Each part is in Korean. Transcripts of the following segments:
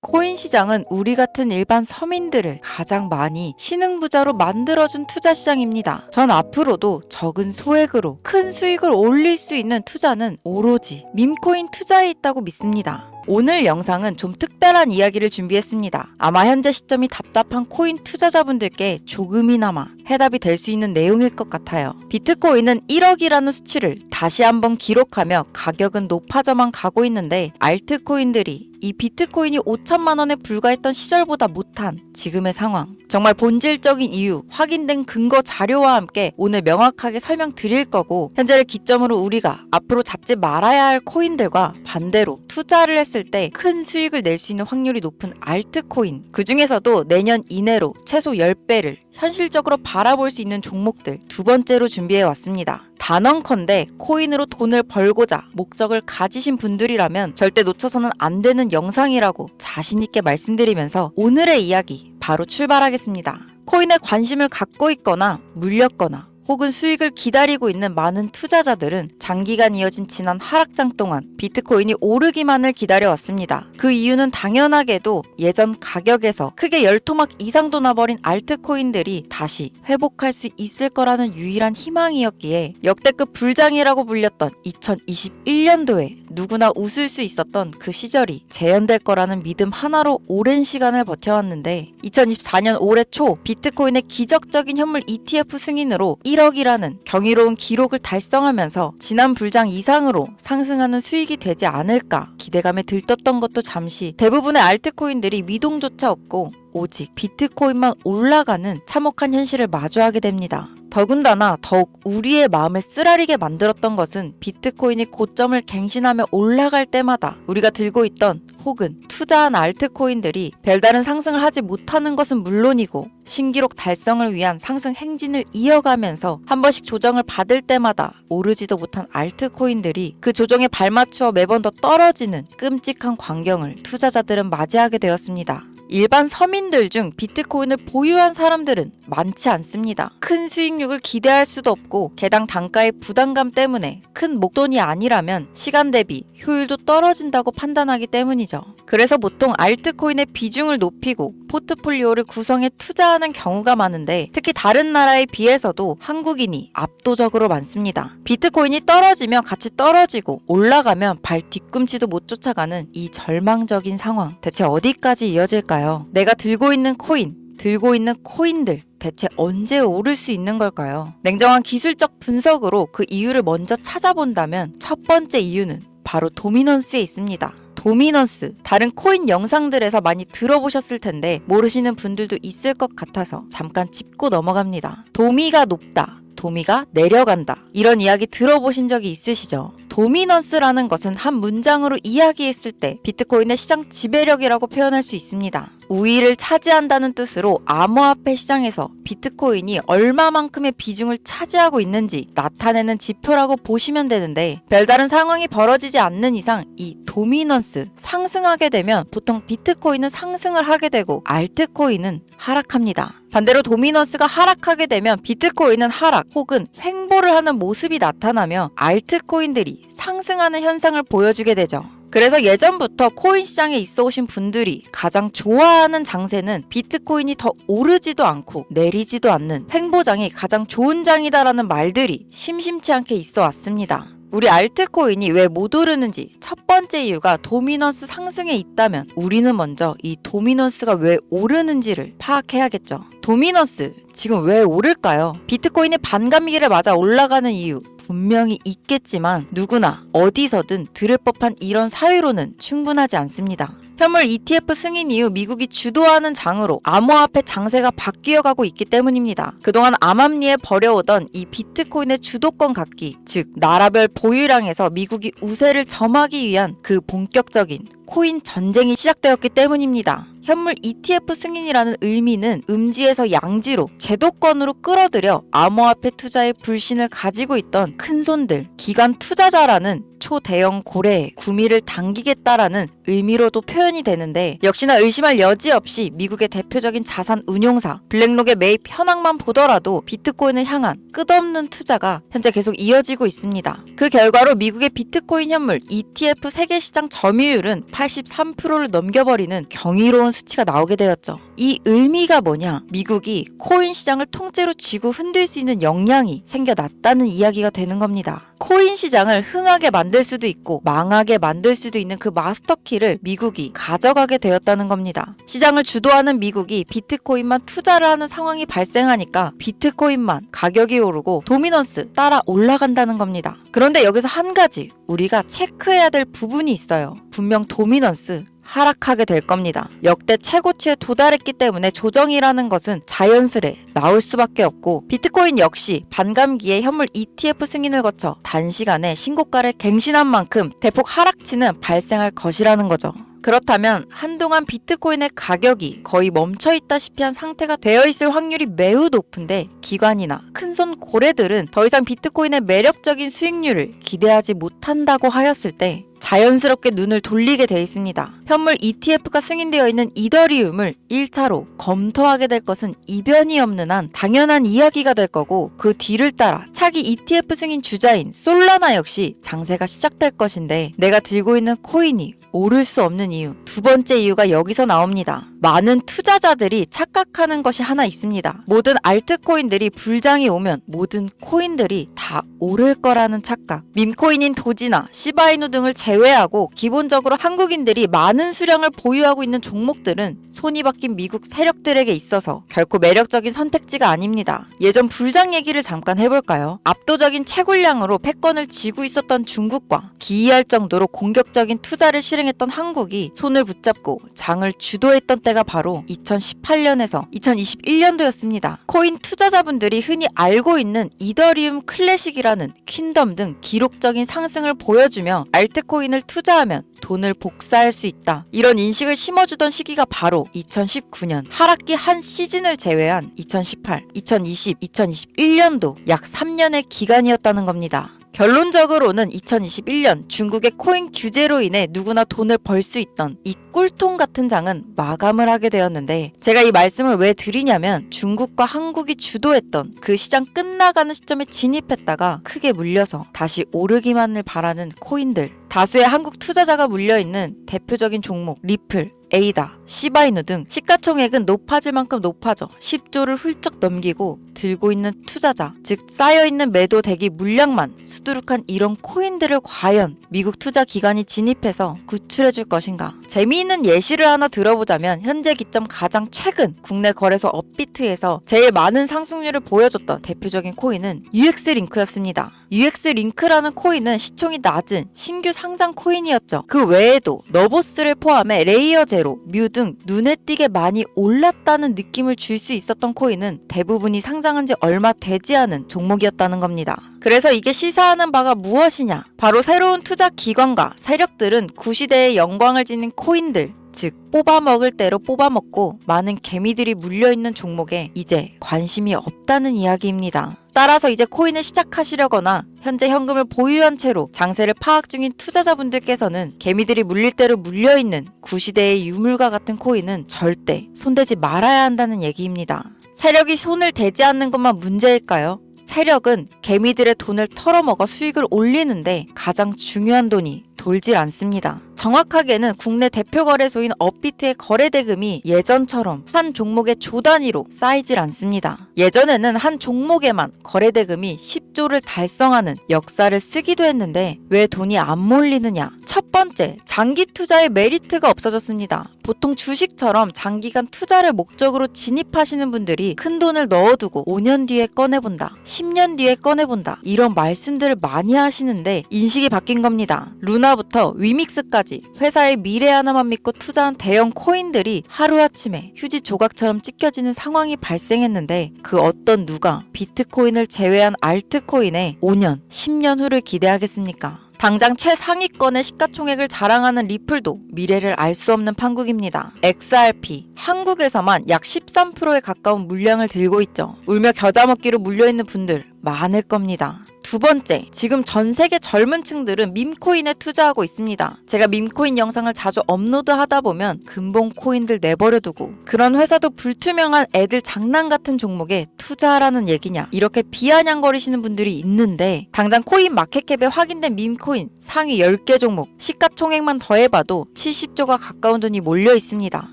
코인 시장은 우리 같은 일반 서민들을 가장 많이 신흥부자로 만들어준 투자 시장입니다. 전 앞으로도 적은 소액으로 큰 수익을 올릴 수 있는 투자는 오로지 밈코인 투자에 있다고 믿습니다. 오늘 영상은 좀 특별한 이야기를 준비했습니다. 아마 현재 시점이 답답한 코인 투자자분들께 조금이나마 해답이 될 수 있는 내용일 것 같아요. 비트코인은 1억이라는 수치를 다시 한번 기록하며 가격은 높아져만 가고 있는데 알트코인들이 이 비트코인이 5천만 원에 불과했던 시절보다 못한 지금의 상황, 정말 본질적인 이유, 확인된 근거 자료와 함께 오늘 명확하게 설명드릴 거고, 현재를 기점으로 우리가 앞으로 잡지 말아야 할 코인들과 반대로 투자를 했을 때 큰 수익을 낼 수 있는 확률이 높은 알트코인, 그 중에서도 내년 이내로 최소 10배를 현실적으로 바라볼 수 있는 종목들 두 번째로 준비해 왔습니다. 단언컨대 코인으로 돈을 벌고자 목적을 가지신 분들이라면 절대 놓쳐서는 안 되는 영상이라고 자신있게 말씀드리면서 오늘의 이야기 바로 출발하겠습니다. 코인에 관심을 갖고 있거나 물렸거나 혹은 수익을 기다리고 있는 많은 투자자들은 장기간 이어진 지난 하락장 동안 비트코인이 오르기만을 기다려왔습니다. 그 이유는 당연하게도 예전 가격에서 크게 10토막 이상도 나버린 알트코인들이 다시 회복할 수 있을 거라는 유일한 희망이었기에 역대급 불장이라고 불렸던 2021년도에 누구나 웃을 수 있었던 그 시절이 재현될 거라는 믿음 하나로 오랜 시간을 버텨왔는데 2024년 올해 초 비트코인의 기적적인 현물 ETF 승인으로 1억이라는 경이로운 기록을 달성하면서 지난 불장 이상으로 상승하는 수익이 되지 않을까 기대감에 들떴던 것도 잠시 대부분의 알트코인들이 미동조차 없고 오직 비트코인만 올라가는 참혹한 현실을 마주하게 됩니다. 더군다나 더욱 우리의 마음을 쓰라리게 만들었던 것은 비트코인이 고점을 갱신하며 올라갈 때마다 우리가 들고 있던 혹은 투자한 알트코인들이 별다른 상승을 하지 못하는 것은 물론이고 신기록 달성을 위한 상승 행진을 이어가면서 한 번씩 조정을 받을 때마다 오르지도 못한 알트코인들이 그 조정에 발맞추어 매번 더 떨어지는 끔찍한 광경을 투자자들은 맞이하게 되었습니다. 일반 서민들 중 비트코인을 보유한 사람들은 많지 않습니다. 큰 수익률을 기대할 수도 없고 개당 단가의 부담감 때문에 큰 목돈이 아니라면 시간 대비 효율도 떨어진다고 판단하기 때문이죠. 그래서 보통 알트코인의 비중을 높이고 포트폴리오를 구성해 투자하는 경우가 많은데 특히 다른 나라에 비해서도 한국인이 압도적으로 많습니다. 비트코인이 떨어지면 같이 떨어지고 올라가면 발 뒤꿈치도 못 쫓아가는 이 절망적인 상황, 대체 어디까지 이어질까요? 내가 들고 있는 코인, 들고 있는 코인들 대체 언제 오를 수 있는 걸까요? 냉정한 기술적 분석으로 그 이유를 먼저 찾아본다면 첫 번째 이유는 바로 도미넌스에 있습니다. 도미넌스, 다른 코인 영상들에서 많이 들어보셨을 텐데 모르시는 분들도 있을 것 같아서 잠깐 짚고 넘어갑니다. 도미가 높다, 도미가 내려간다, 이런 이야기 들어보신 적이 있으시죠? 도미넌스라는 것은 한 문장으로 이야기했을 때 비트코인의 시장 지배력이라고 표현할 수 있습니다. 우위를 차지한다는 뜻으로 암호화폐 시장에서 비트코인이 얼마만큼의 비중을 차지하고 있는지 나타내는 지표라고 보시면 되는데, 별다른 상황이 벌어지지 않는 이상 이 도미넌스 상승하게 되면 보통 비트코인은 상승을 하게 되고 알트코인은 하락합니다. 반대로 도미넌스가 하락하게 되면 비트코인은 하락 혹은 횡보를 하는 모습이 나타나며 알트코인들이 상승하는 현상을 보여주게 되죠. 그래서 예전부터 코인 시장에 있어 오신 분들이 가장 좋아하는 장세는 비트코인이 더 오르지도 않고 내리지도 않는 횡보장이 가장 좋은 장이다라는 말들이 심심치 않게 있어 왔습니다. 우리 알트코인이 왜 못 오르는지 첫 번째 이유가 도미넌스 상승에 있다면 우리는 먼저 이 도미넌스가 왜 오르는지를 파악해야겠죠. 도미넌스 지금 왜 오를까요? 비트코인의 반감기를 맞아 올라가는 이유 분명히 있겠지만 누구나 어디서든 들을 법한 이런 사유로는 충분하지 않습니다. 현물 ETF 승인 이후 미국이 주도하는 장으로 암호화폐 장세가 바뀌어가고 있기 때문입니다. 그동안 암암리에 벌여오던 이 비트코인의 주도권 갖기, 즉 나라별 보유량에서 미국이 우세를 점하기 위한 그 본격적인 코인 전쟁이 시작되었기 때문입니다. 현물 ETF 승인이라는 의미는 음지에서 양지로 제도권으로 끌어들여 암호화폐 투자의 불신을 가지고 있던 큰손들, 기관 투자자라는 초대형 고래의 구미를 당기겠다라는 의미로도 표현이 되는데, 역시나 의심할 여지 없이 미국의 대표적인 자산 운용사 블랙록의 매입 현황만 보더라도 비트코인을 향한 끝없는 투자가 현재 계속 이어지고 있습니다. 그 결과로 미국의 비트코인 현물 ETF 세계 시장 점유율은 83%를 넘겨버리는 경이로운 수치가 나오게 되었죠. 이 의미가 뭐냐? 미국이 코인 시장을 통째로 쥐고 흔들 수 있는 역량이 생겨났다는 이야기가 되는 겁니다. 코인 시장을 흥하게 만들 수도 있고 망하게 만들 수도 있는 그 마스터키를 미국이 가져가게 되었다는 겁니다. 시장을 주도하는 미국이 비트코인만 투자를 하는 상황이 발생하니까 비트코인만 가격이 오르고 도미넌스 따라 올라간다는 겁니다. 그런데 여기서 한 가지 우리가 체크해야 될 부분이 있어요. 분명 도미넌스 하락하게 될 겁니다. 역대 최고치에 도달했기 때문에 조정이라는 것은 자연스레 나올 수밖에 없고 비트코인 역시 반감기에 현물 ETF 승인을 거쳐 단시간에 신고가를 갱신한 만큼 대폭 하락치는 발생할 것이라는 거죠. 그렇다면 한동안 비트코인의 가격이 거의 멈춰있다시피 한 상태가 되어 있을 확률이 매우 높은데 기관이나 큰손 고래들은 더 이상 비트코인의 매력적인 수익률을 기대하지 못한다고 하였을 때 자연스럽게 눈을 돌리게 돼 있습니다. 현물 ETF가 승인되어 있는 이더리움을 1차로 검토하게 될 것은 이변이 없는 한 당연한 이야기가 될 거고 그 뒤를 따라 차기 ETF 승인 주자인 솔라나 역시 장세가 시작될 것인데 내가 들고 있는 코인이 오를 수 없는 이유, 두 번째 이유가 여기서 나옵니다. 많은 투자자들이 착각하는 것이 하나 있습니다. 모든 알트코인들이 불장이 오면 모든 코인들이 다 오를 거라는 착각. 밈코인인 도지나 시바이누 등을 제외하고 기본적으로 한국인들이 많은 수량을 보유하고 있는 종목들은 손이 바뀐 미국 세력들에게 있어서 결코 매력적인 선택지가 아닙니다. 예전 불장 얘기를 잠깐 해볼까요? 압도적인 채굴량으로 패권을 쥐고 있었던 중국과 기이할 정도로 공격적인 투자를 실행했던 한국이 손을 붙잡고 장을 주도했던 때가 바로 2018년에서 2021년도였습니다. 코인 투자자분들이 흔히 알고 있는 이더리움 클래식이라는 퀸덤 등 기록적인 상승을 보여주며 알트코인을 투자하면 돈을 복사할 수 있다. 이런 인식을 심어주던 시기가 바로 2019년 하락기 한 시즌을 제외한 2018, 2020, 2021년도 약 3년의 기간이었다는 겁니다. 결론적으로는 2021년 중국의 코인 규제로 인해 누구나 돈을 벌 수 있던 이 꿀통 같은 장은 마감을 하게 되었는데 제가 이 말씀을 왜 드리냐면 중국과 한국이 주도했던 그 시장 끝나가는 시점에 진입했다가 크게 물려서 다시 오르기만을 바라는 코인들 다수의 한국 투자자가 물려있는 대표적인 종목 리플, 에이다, 시바이누 등 시가총액은 높아질 만큼 높아져 10조를 훌쩍 넘기고 들고 있는 투자자, 즉 쌓여있는 매도 대기 물량만 수두룩한 이런 코인들을 과연 미국 투자 기관이 진입해서 구출해줄 것인가? 재미있는 예시를 하나 들어보자면 현재 기점 가장 최근 국내 거래소 업비트에서 제일 많은 상승률을 보여줬던 대표적인 코인은 UX링크였습니다. UX링크라는 코인은 시총이 낮은 신규 상장 코인이었죠. 그 외에도 너보스를 포함해 레이어 제로, 뮤 등 눈에 띄게 많이 올랐다는 느낌을 줄 수 있었던 코인은 대부분이 상장한 지 얼마 되지 않은 종목이었다는 겁니다. 그래서 이게 시사하는 바가 무엇이냐? 바로 새로운 투자 기관과 세력들은 구시대의 영광을 지닌 코인들, 즉 뽑아먹을 대로 뽑아먹고 많은 개미들이 물려있는 종목에 이제 관심이 없다는 이야기입니다. 따라서 이제 코인을 시작하시려거나 현재 현금을 보유한 채로 장세를 파악 중인 투자자분들께서는 개미들이 물릴 대로 물려있는 구시대의 유물과 같은 코인은 절대 손대지 말아야 한다는 얘기입니다. 세력이 손을 대지 않는 것만 문제일까요? 세력은 개미들의 돈을 털어먹어 수익을 올리는데 가장 중요한 돈이 돌질 않습니다. 정확하게는 국내 대표 거래소인 업비트의 거래 대금이 예전처럼 한 종목의 조 단위로 쌓이질 않습니다. 예전에는 한 종목에만 거래 대금이 10조를 달성하는 역사를 쓰기도 했는데 왜 돈이 안 몰리느냐? 첫 번째, 장기 투자의 메리트가 없어졌습니다. 보통 주식처럼 장기간 투자를 목적으로 진입하시는 분들이 큰 돈을 넣어두고 5년 뒤에 꺼내본다, 10년 뒤에 꺼내본다 이런 말씀들을 많이 하시는데 인식이 바뀐 겁니다. 루나부터 위믹스까지 회사의 미래 하나만 믿고 투자한 대형 코인들이 하루아침에 휴지 조각처럼 찢겨지는 상황이 발생했는데 그 어떤 누가 비트코인을 제외한 알트코인에 5년, 10년 후를 기대하겠습니까? 당장 최상위권의 시가총액을 자랑하는 리플도 미래를 알 수 없는 판국입니다. XRP, 한국에서만 약 13%에 가까운 물량을 들고 있죠. 울며 겨자 먹기로 물려있는 분들 많을 겁니다. 두 번째, 지금 전 세계 젊은 층들은 밈코인에 투자하고 있습니다. 제가 밈코인 영상을 자주 업로드하다 보면 근본 코인들 내버려두고 그런 회사도 불투명한 애들 장난 같은 종목에 투자하라는 얘기냐 이렇게 비아냥거리시는 분들이 있는데 당장 코인 마켓캡에 확인된 밈코인 상위 10개 종목 시가총액만 더해봐도 70조가 가까운 돈이 몰려 있습니다.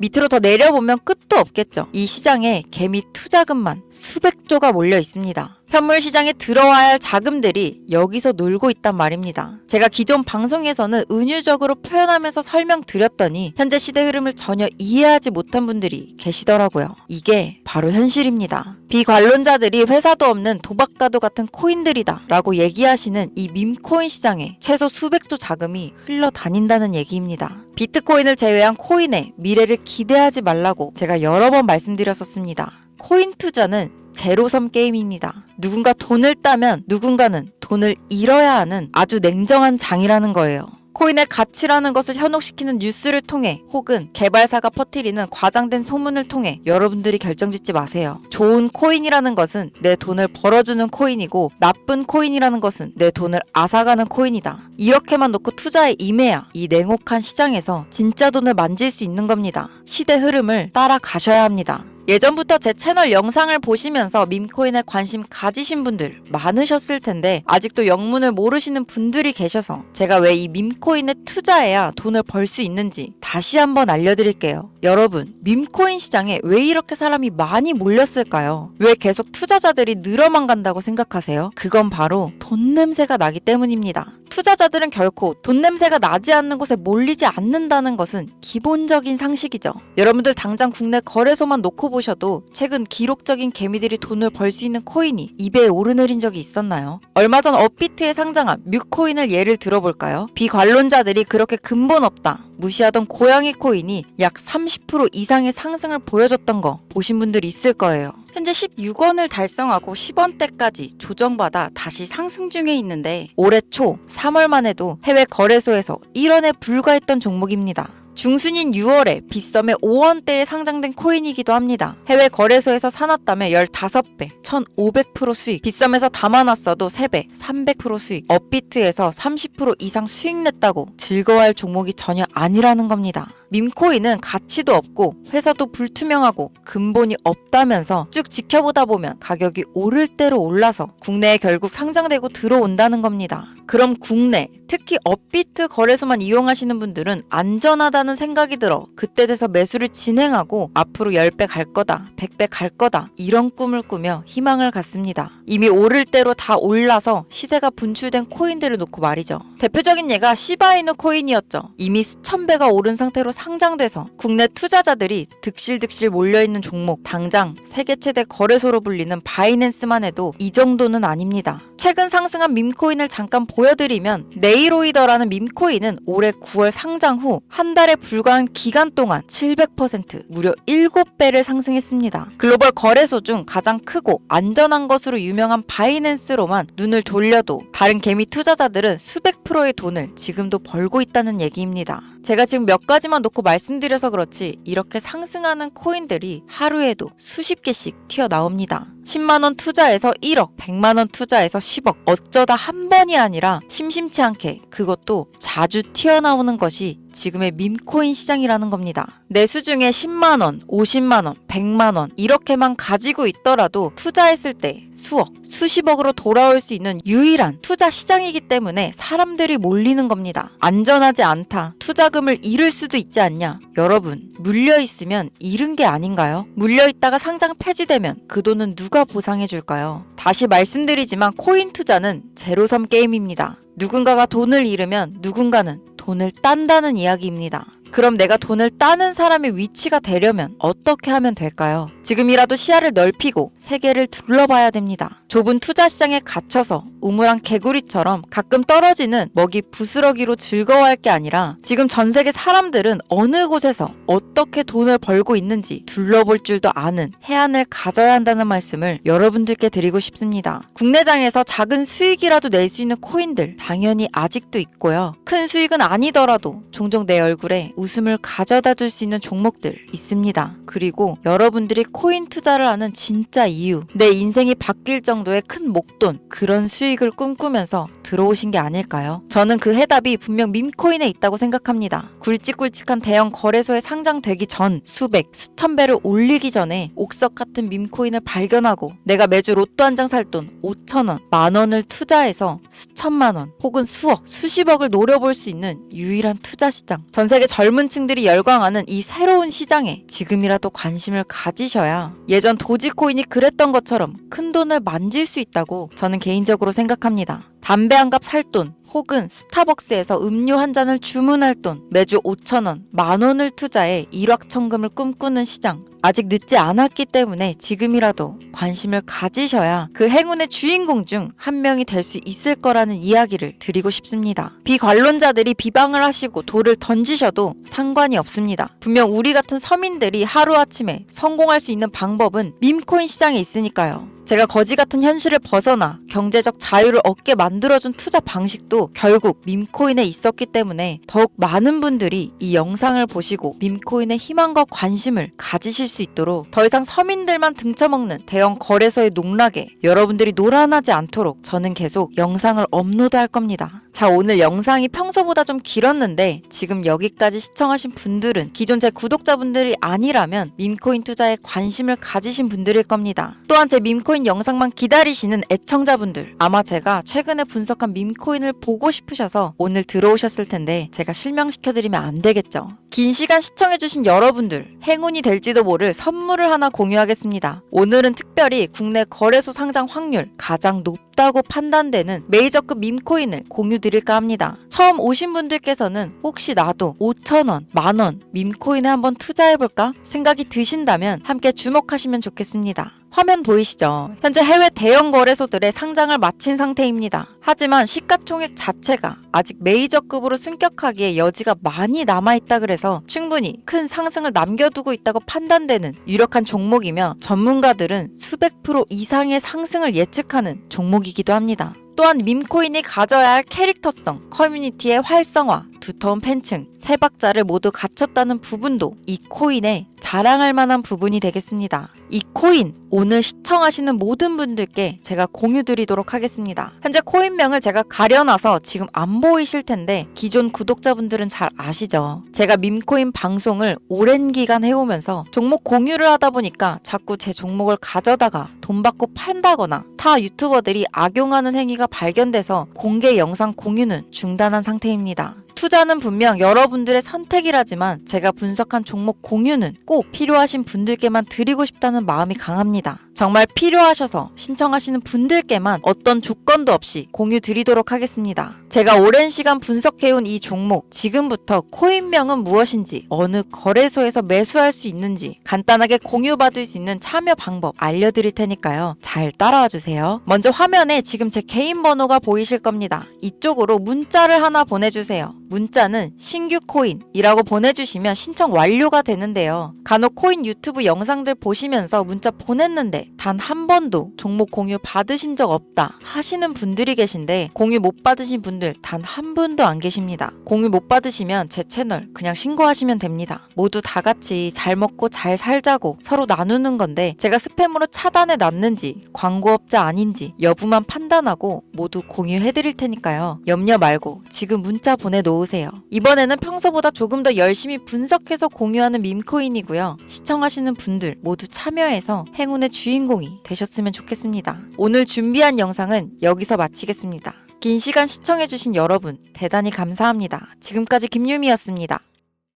밑으로 더 내려보면 끝도 없겠죠. 이 시장에 개미 투자금만 수백조가 몰려 있습니다. 현물 시장에 들어와야 할 자금들이 여기서 놀고 있단 말입니다. 제가 기존 방송에서는 은유적으로 표현하면서 설명드렸더니 현재 시대 흐름을 전혀 이해하지 못한 분들이 계시더라고요. 이게 바로 현실입니다. 비관론자들이 회사도 없는 도박가도 같은 코인들이다 라고 얘기하시는 이 밈코인 시장에 최소 수백조 자금이 흘러다닌다는 얘기입니다. 비트코인을 제외한 코인의 미래를 기대하지 말라고 제가 여러 번 말씀드렸었습니다. 코인 투자는 제로섬 게임입니다. 누군가 돈을 따면 누군가는 돈을 잃어야 하는 아주 냉정한 장이라는 거예요. 코인의 가치라는 것을 현혹시키는 뉴스를 통해 혹은 개발사가 퍼뜨리는 과장된 소문을 통해 여러분들이 결정짓지 마세요. 좋은 코인이라는 것은 내 돈을 벌어주는 코인이고 나쁜 코인이라는 것은 내 돈을 앗아가는 코인이다. 이렇게만 놓고 투자에 임해야 이 냉혹한 시장에서 진짜 돈을 만질 수 있는 겁니다. 시대 흐름을 따라가셔야 합니다. 예전부터 제 채널 영상을 보시면서 밈코인에 관심 가지신 분들 많으셨을 텐데 아직도 영문을 모르시는 분들이 계셔서 제가 왜 이 밈코인에 투자해야 돈을 벌 수 있는지 다시 한번 알려드릴게요. 여러분, 밈코인 시장에 왜 이렇게 사람이 많이 몰렸을까요? 왜 계속 투자자들이 늘어만 간다고 생각하세요? 그건 바로 돈 냄새가 나기 때문입니다. 투자자들은 결코 돈 냄새가 나지 않는 곳에 몰리지 않는다는 것은 기본적인 상식이죠. 여러분들 당장 국내 거래소만 놓고 보셔도 최근 기록적인 개미들이 돈을 벌 수 있는 코인이 2배에 오르내린 적이 있었나요? 얼마 전 업비트에 상장한 뮤코인을 예를 들어볼까요? 비관론자들이 그렇게 근본 없다 무시하던 고양이 코인이 약 30% 이상의 상승을 보여줬던 거 보신 분들이 있을 거예요. 현재 16원을 달성하고 10원대까지 조정받아 다시 상승 중에 있는데 올해 초 3월만 해도 해외 거래소에서 1원에 불과했던 종목입니다. 중순인 6월에 빗썸에 5원대에 상장된 코인이기도 합니다. 해외 거래소에서 사놨다면 15배, 1500% 수익, 빗썸에서 담아놨어도 3배, 300% 수익, 업비트에서 30% 이상 수익 냈다고 즐거워할 종목이 전혀 아니라는 겁니다. 밈코인은 가치도 없고 회사도 불투명하고 근본이 없다면서 쭉 지켜보다 보면 가격이 오를 대로 올라서 국내에 결국 상장되고 들어온다는 겁니다. 그럼 국내, 특히 업비트 거래소만 이용하시는 분들은 안전하다는 생각이 들어 그때 돼서 매수를 진행하고 앞으로 10배 갈 거다, 100배 갈 거다 이런 꿈을 꾸며 희망을 갖습니다. 이미 오를 대로 다 올라서 시세가 분출된 코인들을 놓고 말이죠. 대표적인 예가 시바이누 코인이었죠. 이미 수천 배가 오른 상태로 상장돼서 국내 투자자들이 득실득실 몰려있는 종목, 당장 세계 최대 거래소로 불리는 바이낸스만 해도 이 정도는 아닙니다. 최근 상승한 밈코인을 잠깐 보여드리면 네이로이더라는 밈코인은 올해 9월 상장 후 한 달에 불과한 기간 동안 700% 무려 7배를 상승했습니다. 글로벌 거래소 중 가장 크고 안전한 것으로 유명한 바이낸스로만 눈을 돌려도 다른 개미 투자자들은 수백 프로의 돈을 지금도 벌고 있다는 얘기입니다. 제가 지금 몇 가지만 놓고 말씀드려서 그렇지 이렇게 상승하는 코인들이 하루에도 수십 개씩 튀어나옵니다. 10만원 투자해서 1억, 100만원 투자해서 10억, 어쩌다 한 번이 아니라 심심치 않게 그것도 자주 튀어나오는 것이 지금의 밈코인 시장이라는 겁니다. 내수 중에 10만원, 50만원, 100만원 이렇게만 가지고 있더라도 투자했을 때 수억, 수십억으로 돌아올 수 있는 유일한 투자 시장이기 때문에 사람들이 몰리는 겁니다. 안전하지 않다. 투자금을 잃을 수도 있지 않냐. 여러분, 물려있으면 잃은 게 아닌가요? 물려있다가 상장 폐지되면 그 돈은 누가 보상해줄까요? 다시 말씀드리지만 코인 투자는 제로섬 게임입니다. 누군가가 돈을 잃으면 누군가는 돈을 딴다는 이야기입니다. 그럼 내가 돈을 따는 사람의 위치가 되려면 어떻게 하면 될까요? 지금이라도 시야를 넓히고 세계를 둘러봐야 됩니다. 좁은 투자 시장에 갇혀서 우물안 개구리처럼 가끔 떨어지는 먹이 부스러기로 즐거워할 게 아니라 지금 전 세계 사람들은 어느 곳에서 어떻게 돈을 벌고 있는지 둘러볼 줄도 아는 해안을 가져야 한다는 말씀을 여러분들께 드리고 싶습니다. 국내장에서 작은 수익이라도 낼 수 있는 코인들 당연히 아직도 있고요. 큰 수익은 아니더라도 종종 내 얼굴에 웃음을 가져다 줄 수 있는 종목들 있습니다. 그리고 여러분들이 코인 투자를 하는 진짜 이유, 내 인생이 바뀔 정도의 큰 목돈, 그런 수익을 꿈꾸면서 들어오신 게 아닐까요? 저는 그 해답이 분명 밈코인에 있다고 생각합니다. 굵직굵직한 대형 거래소에 상장되기 전 수백, 수천 배를 올리기 전에 옥석 같은 밈코인을 발견하고 내가 매주 로또 한 장 살 돈 5,000원, 만원을 투자해서 수천만 원 혹은 수억, 수십억을 노려볼 수 있는 유일한 투자 시장. 전 세계 젊은 층들이 열광하는 이 새로운 시장에 지금이라도 관심을 가지셔야 예전 도지코인이 그랬던 것처럼 큰 돈을 만질 수 있다고 저는 개인적으로 생각합니다. 담배 한 갑 살 돈, 혹은 스타벅스에서 음료 한 잔을 주문할 돈, 매주 5,000원, 만원을 투자해 일확천금을 꿈꾸는 시장. 아직 늦지 않았기 때문에 지금이라도 관심을 가지셔야 그 행운의 주인공 중 한 명이 될 수 있을 거라는 이야기를 드리고 싶습니다. 비관론자들이 비방을 하시고 돌을 던지셔도 상관이 없습니다. 분명 우리 같은 서민들이 하루아침에 성공할 수 있는 방법은 밈코인 시장에 있으니까요. 제가 거지 같은 현실을 벗어나 경제적 자유를 얻게 만들어준 투자 방식도 결국 밈코인에 있었기 때문에 더욱 많은 분들이 이 영상을 보시고 밈코인의 희망과 관심을 가지실 수 있도록 더 이상 서민들만 등쳐먹는 대형 거래소의 농락에 여러분들이 노란하지 않도록 저는 계속 영상을 업로드할 겁니다. 자, 오늘 영상이 평소보다 좀 길었는데 지금 여기까지 시청하신 분들은 기존 제 구독자분들이 아니라면 밈코인 투자에 관심을 가지신 분들일 겁니다. 또한 제 밈코인 영상만 기다리시는 애청자분들, 아마 제가 최근에 분석한 밈코인을 보고 싶으셔서 오늘 들어오셨을 텐데 제가 실명시켜드리면 안 되겠죠. 긴 시간 시청해주신 여러분들, 행운이 될지도 모를 선물을 하나 공유하겠습니다. 오늘은 특별히 국내 거래소 상장 확률 가장 높다고 판단되는 메이저급 밈코인을 공유드릴까 합니다. 처음 오신 분들께서는 혹시 나도 5,000원, 만원 밈코인에 한번 투자해볼까 생각이 드신다면 함께 주목하시면 좋겠습니다. 화면 보이시죠? 현재 해외 대형 거래소들의 상장을 마친 상태입니다. 하지만 시가총액 자체가 아직 메이저급으로 승격하기에 여지가 많이 남아있다 그래서 충분히 큰 상승을 남겨두고 있다고 판단되는 유력한 종목이며 전문가들은 수백 프로 이상의 상승을 예측하는 종목이기도 합니다. 또한 밈코인이 가져야 할 캐릭터성, 커뮤니티의 활성화, 두터운 팬층, 세 박자를 모두 갖췄다는 부분도 이 코인의 자랑할 만한 부분이 되겠습니다. 이 코인 오늘 시청하시는 모든 분들께 제가 공유드리도록 하겠습니다. 현재 코인명을 제가 가려놔서 지금 안 보이실 텐데 기존 구독자분들은 잘 아시죠? 제가 밈코인 방송을 오랜 기간 해오면서 종목 공유를 하다 보니까 자꾸 제 종목을 가져다가 돈 받고 판다거나 타 유튜버들이 악용하는 행위가 발견돼서 공개 영상 공유는 중단한 상태입니다. 투자는 분명 여러분들의 선택이라지만 제가 분석한 종목 공유는 꼭 필요하신 분들께만 드리고 싶다는 마음이 강합니다. 정말 필요하셔서 신청하시는 분들께만 어떤 조건도 없이 공유 드리도록 하겠습니다. 제가 오랜 시간 분석해온 이 종목, 지금부터 코인명은 무엇인지, 어느 거래소에서 매수할 수 있는지 간단하게 공유받을 수 있는 참여 방법 알려드릴 테니까요. 잘 따라와 주세요. 먼저 화면에 지금 제 개인 번호가 보이실 겁니다. 이쪽으로 문자를 하나 보내주세요. 문자는 신규 코인이라고 보내주시면 신청 완료가 되는데요. 간혹 코인 유튜브 영상들 보시면서 문자 보냈는데 단 한 번도 종목 공유 받으신 적 없다 하시는 분들이 계신데 공유 못 받으신 분들 단 한 분도 안 계십니다. 공유 못 받으시면 제 채널 그냥 신고하시면 됩니다. 모두 다 같이 잘 먹고 잘 살자고 서로 나누는 건데 제가 스팸으로 차단해 놨는지 광고업자 아닌지 여부만 판단하고 모두 공유해드릴 테니까요. 염려 말고 지금 문자 보내놓으세요. 이번에는 평소보다 조금 더 열심히 분석해서 공유하는 밈코인이고요. 시청하시는 분들 모두 참여해서 행운의 주인공이 되셨으면 좋겠습니다. 오늘 준비한 영상은 여기서 마치겠습니다. 긴 시간 시청해주신 여러분 대단히 감사합니다. 지금까지 김유미였습니다.